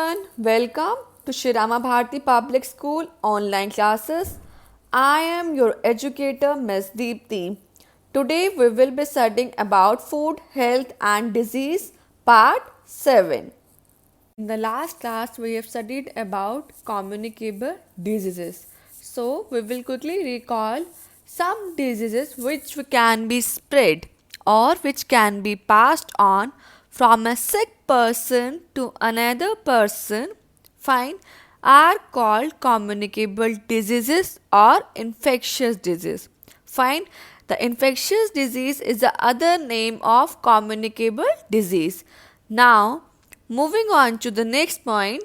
everyone, welcome to Shirama Bharati Public School online classes. I am your educator Ms. Deepti. Today we will be studying about food, health and disease part 7. In the last class we have studied about communicable diseases. So we will quickly recall some diseases which can be spread or which can be passed on from a sick person to another person, fine, are called communicable diseases or infectious disease. Fine, the infectious disease is the other name of communicable disease. Now, moving on to the next point,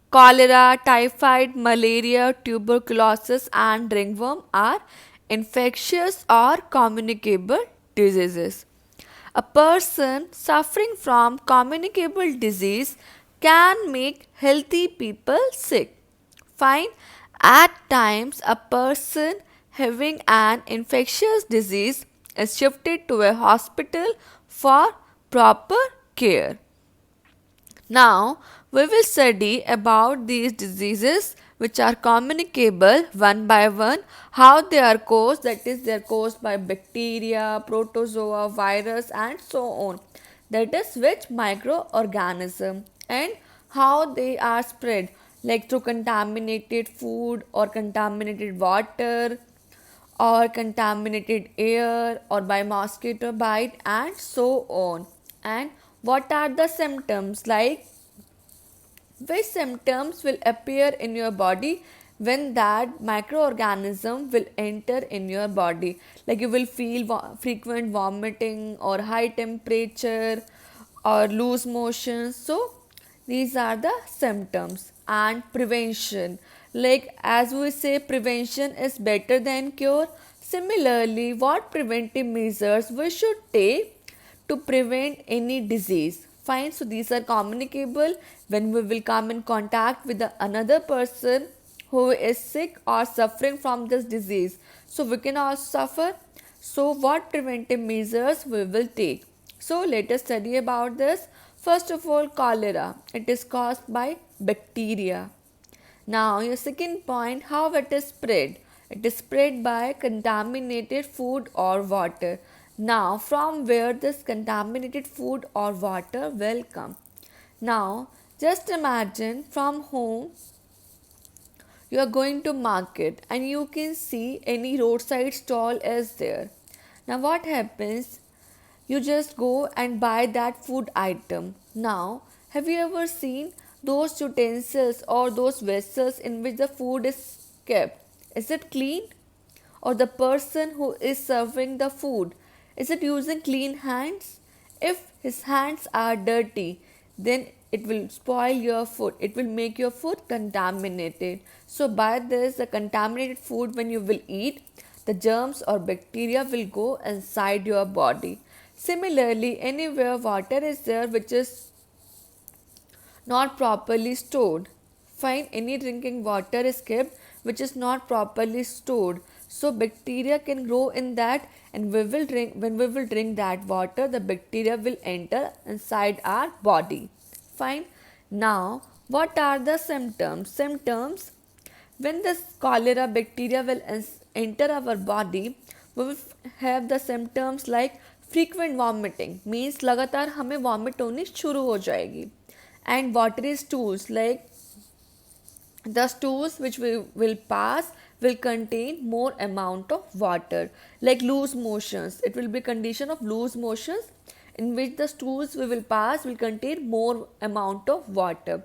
cholera, typhoid, malaria, tuberculosis, and ringworm are infectious or communicable diseases. A person suffering from communicable disease can make healthy people sick. Fine. At times, a person having an infectious disease is shifted to a hospital for proper care. Now, we will study about these diseases which are communicable one by one, how they are caused, that is, they are caused by bacteria, protozoa, virus, and so on. That is, which microorganism, and how they are spread, like through contaminated food or contaminated water or contaminated air or by mosquito bite and so on. And what are the symptoms, like which symptoms will appear in your body when that microorganism will enter in your body, like you will feel frequent vomiting or high temperature or loose motions. So these are the symptoms. And prevention, like as we say, prevention is better than cure. Similarly, what preventive measures we should take to prevent any disease. Fine, so these are communicable when we will come in contact with another person who is sick or suffering from this disease. So we can also suffer. So what preventive measures we will take? So let us study about this. First of all, cholera. It is caused by bacteria. Now, your second point, how it is spread. It is spread by contaminated food or water. Now, from where this contaminated food or water will come? Now, just imagine from home you are going to market and you can see any roadside stall is there. Now, what happens? You just go and buy that food item. Now, have you ever seen those utensils or those vessels in which the food is kept? Is it clean? Or the person who is serving the food, is it using clean hands? If his hands are dirty, then it will spoil your food. It will make your food contaminated. So by this, the contaminated food when you will eat, the germs or bacteria will go inside your body. Similarly, anywhere water is there which is not properly stored. Fine, any drinking water is kept which is not properly stored. So bacteria can grow in that, and when we will drink that water, the bacteria will enter inside our body. Fine. Now, what are the symptoms? Symptoms, when this cholera bacteria will enter our body, we will have the symptoms like frequent vomiting, means लगातार हमें vomit होनी शुरू हो जाएगी, and watery stools, like the stools which we will pass will contain more amount of water, like loose motions. It will be condition of loose motions in which the stools we will pass will contain more amount of water.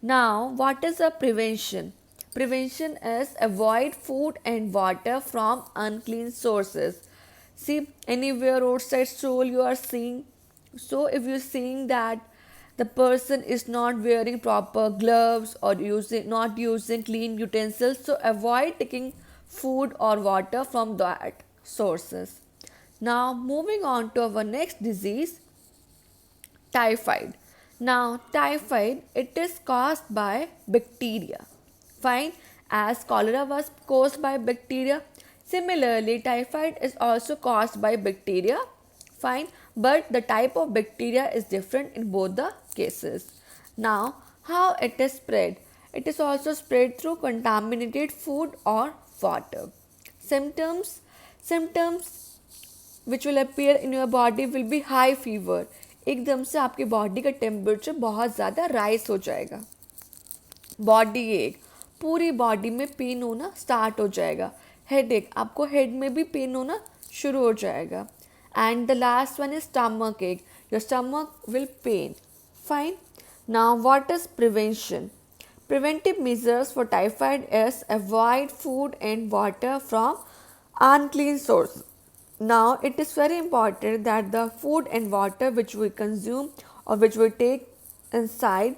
Now, what is the prevention? Prevention is avoid food and water from unclean sources. See, anywhere roadside stall you are seeing. So, if you're seeing that the person is not wearing proper gloves or not using clean utensils, so avoid taking food or water from that sources. Now, moving on to our next disease, typhoid. Now, typhoid, it is caused by bacteria. Fine, as cholera was caused by bacteria. Similarly, typhoid is also caused by bacteria. Fine, but the type of bacteria is different in both the cases. Now, How it is spread? It is also spread through contaminated food or water. Symptoms Symptoms which will appear in your body will be high fever. एकदम से आपके body का temperature बहुत ज़्यादा rise हो जाएगा. Body एक, पूरी बॉडी में पेन होना स्टार्ट हो जाएगा. हेड एक, आपको हेड में भी पेन होना शुरू हो जाएगा. And the last one is stomach ache, your stomach will pain. Fine. Now what is prevention? Preventive measures for typhoid is avoid food and water from unclean sources. Now it is very important that the food and water which we consume or which we take inside,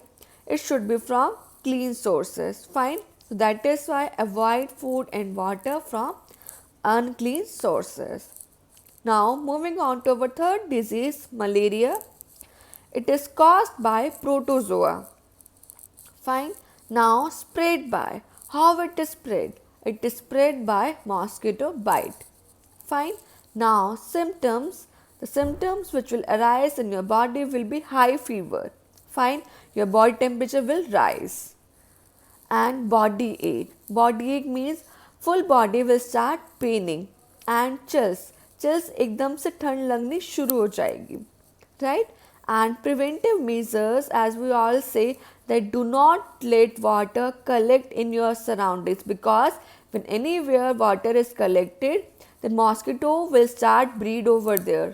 it should be from clean sources. Fine. So that is why avoid food and water from unclean sources. Now moving on to our third disease, malaria. It is caused by protozoa. Fine. Now spread by. How it is spread? It is spread by mosquito bite. Fine. Now symptoms. The symptoms which will arise in your body will be high fever. Fine. Your body temperature will rise. And body ache. Body ache means full body will start paining. And chills. Chills एकदम से ठंड लगनी शुरू हो जाएगी. Right? And preventive measures, as we all say, that do not let water collect in your surroundings, because when anywhere water is collected, the mosquito will start breed over there.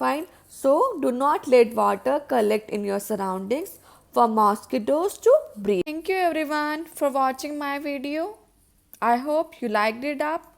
Fine. So do not let water collect in your surroundings for mosquitoes to breed. Thank you everyone for watching my video. I hope you liked it up.